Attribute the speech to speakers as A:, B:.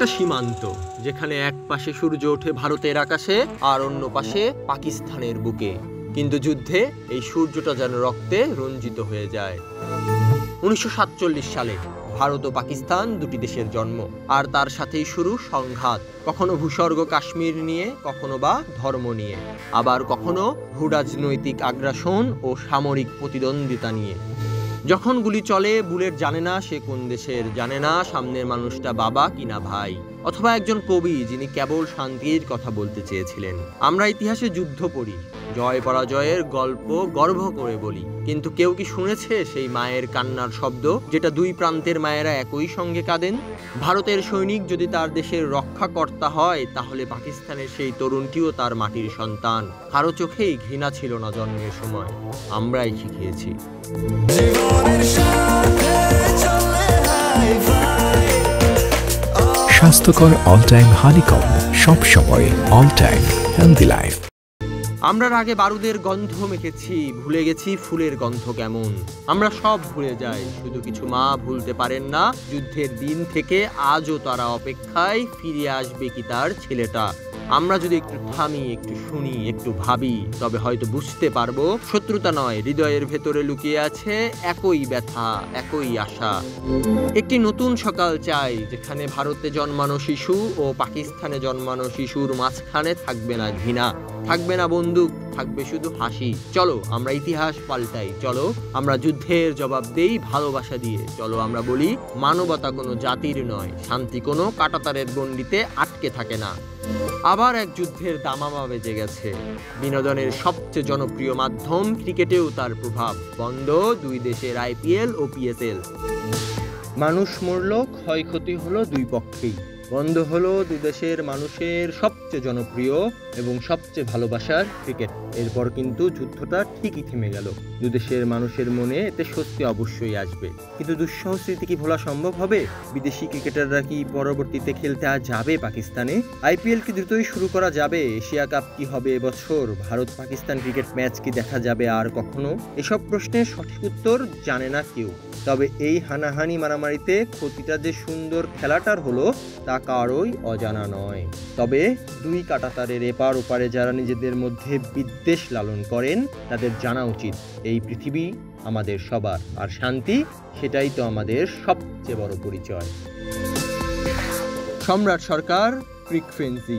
A: একটা সীমান্ত, যেখানে এক পাশে সূর্য ওঠে ভারতের আকাশে আর অন্য পাশে পাকিস্তানের বুকে। কিন্তু যুদ্ধে এই সূর্যটা যেন রক্তে রঞ্জিত হয়ে যায়। 1947 সালে ভারত ও পাকিস্তান দুটি দেশের জন্ম, আর তার সাথেই শুরু সংঘাত। কখনো ভূস্বর্গ কাশ্মীর নিয়ে, কখনো বা ধর্ম নিয়ে, আবার কখনো ভূরাজনৈতিক আগ্রাসন ও সামরিক প্রতিদ্বন্দ্বিতা নিয়ে। যখন গুলি চলে, বুলেট জানে না সে কোন দেশের, জানে না সামনের মানুষটা বাবা কিনা ভাই, অথবা একজন কবি যিনি কেবল শান্তির কথা বলতে চেয়েছিলেন। আমরা ইতিহাসে যুদ্ধ পড়ি, জয় পরাজয়ের গল্প গর্ব করে বলি, কিন্তু কেউ কি শুনেছে সেই মায়ের কান্নার শব্দ, যেটা দুই প্রান্তের মায়েরা একই সঙ্গে কাঁদেন? ভারতের সৈনিক যদি তার দেশের রক্ষাকর্তা হয়, তাহলে পাকিস্তানের সেই তরুণটিও তার মাটির সন্তান। কারো চোখেই ঘৃণা ছিল না জন্মের সময়, আমরাই শিখিয়েছি।
B: স্বাস্থ্যকর অল টাইম হানিকম, সব সময় অল টাইম হেলদি লাইফ।
A: আমরা আগে বারুদের গন্ধ মেখেছি, ভুলে গেছি ফুলের গন্ধ কেমন। আমরা সব ভুলে যাই, শুধু কিছু মা ভুলতে পারেন না। যুদ্ধের দিন থেকে আজও তারা অপেক্ষায়, ফিরে আসবে কি তার ছেলেটা। আমরা যদি একটু থামি, একটু শুনি, একটু ভাবি, তবে হয়তো বুঝতে পারবো শত্রুতা নয়, হৃদয়ের ভেতরে লুকিয়ে আছে একই ব্যথা, একই আশা। একটি নতুন সকাল চাই, যেখানে ভারতে জন্মানো শিশু ও পাকিস্তানে জন্মানো শিশুর মাঝখানে থাকবে না ঘৃণা, থাকবে না বন্দুক, থাকবে শুধু হাসি। চলো আমরা ইতিহাস পাল্টাই, চলো আমরা যুদ্ধের জবাব দেই ভালোবাসা দিয়ে। চলো আমরা বলি মানবতা কোনো জাতির নয়, শান্তি কোনো কাঁটাতারের গণ্ডিতে আটকে থাকে না। আবার এক যুদ্ধের দামামা বেজে গেছে। বিনোদনের সবচেয়ে জনপ্রিয় মাধ্যম ক্রিকেটেও তার প্রভাব। বন্ধ দুই দেশের IPL ও PSL। মানুষ মরল, ক্ষয়ক্ষতি হলো দুই পক্ষেই। বন্ধ হলো দুদেশের মানুষের সবচেয়ে জনপ্রিয় এবং সবচেয়ে ভালোবাসার ক্রিকেট। এরপর কিন্তু যুদ্ধটা ঠিকই থেমে গেল। দুদেশের মানুষের মনে এতে স্বস্তি অবশ্যই আসবে, কিন্তু দুঃসহ স্মৃতি কি ভোলা সম্ভব হবে? বিদেশি ক্রিকেটাররা কি পরবর্তীতে খেলতে যাবে পাকিস্তানে? IPL কি দ্রুতই শুরু করা যাবে? এশিয়া কাপ কি হবে এবছর? ভারত পাকিস্তান ক্রিকেট ম্যাচ কি দেখা যাবে আর কখনো? এসব প্রশ্নের সঠিক উত্তর জানে না কেউ। তবে এই হানাহানি মারামারিতে ক্ষতিটা যে সুন্দর খেলাটার হলো, তা কারোই অজানা নয়। তবে দুই কাঁটাতারের এপার ওপারে যারা নিজেদের মধ্যে বিদ্বেষ লালন করেন, তাদের জানা উচিত এই পৃথিবী আমাদের সবার, আর শান্তি সেটাই তো আমাদের সবচেয়ে বড় পরিচয়। সম্রাট সরকার, ফ্রিকোয়েন্সি।